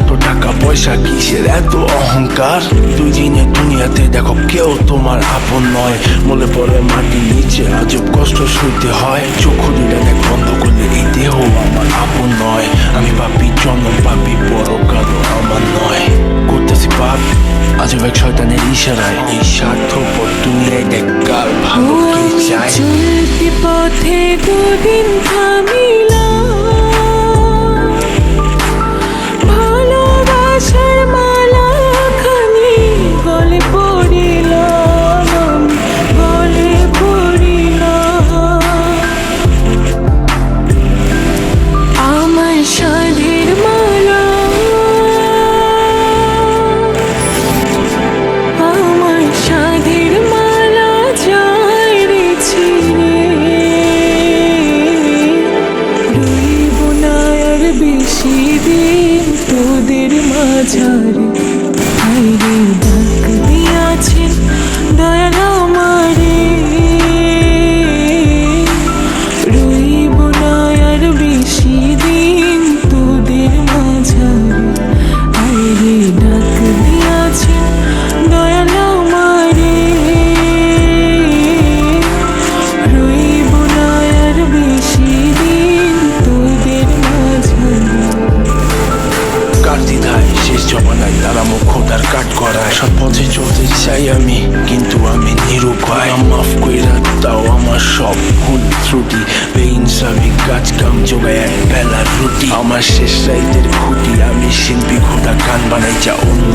এত টাকা পয়সা কিসের এত অহংকার? দুই দিনের দুনিয়াতে দেখো কেউ তোমার আপন নয়। মনে পড়ে মাটির নিচে আজব কষ্ট সইতে হয়। চক্ষু দুইটা দেখ বন্ধ করলে এই দেহ আমার আপন নয়। আমি পাপি জন্ম পাপি বড় কারো আমার নয়। করতেছি পাপ আজব এক শয়তানের ইশারায়। এই স্বার্থপর দুনিয়ায় দেখ কার ভালো কি চায়। চলতি পথে দুদিন থামিলাম, ভালোবাসার মালা খানি গলে পড়িলাম, গলে পড়িলাম। আমার সাধের মালা, আমার সাধের মালা যায় রে ছিঁড়ে। রইব না আর বেশি দিন তোদের মাঝারে। হায়রে ডাক দিয়াছেন দয়াল আমারে। রইব না আর বেশি দিন তোদের মাঝারে। হায়রে ডাক দিয়াছেন দয়াল আমারে। রইব না আর বেশি দিন তোদের মাঝারে। কার দ্বিধায় শেষ জমানায় তারা মুখ খোদার কাট করায়। সৎ পথে চলতে চাই আমি কিন্তু আমি নিরুপায়। মাফ কইরা দাও আমার সব ভুল ত্রুটি। বেইনসাফি কাজ কাম জোগায় এক বেলার রুটি। আমার শেষ রাইতের খুঁটি আমি শিল্পী খোদা গান বানাই যা অন্য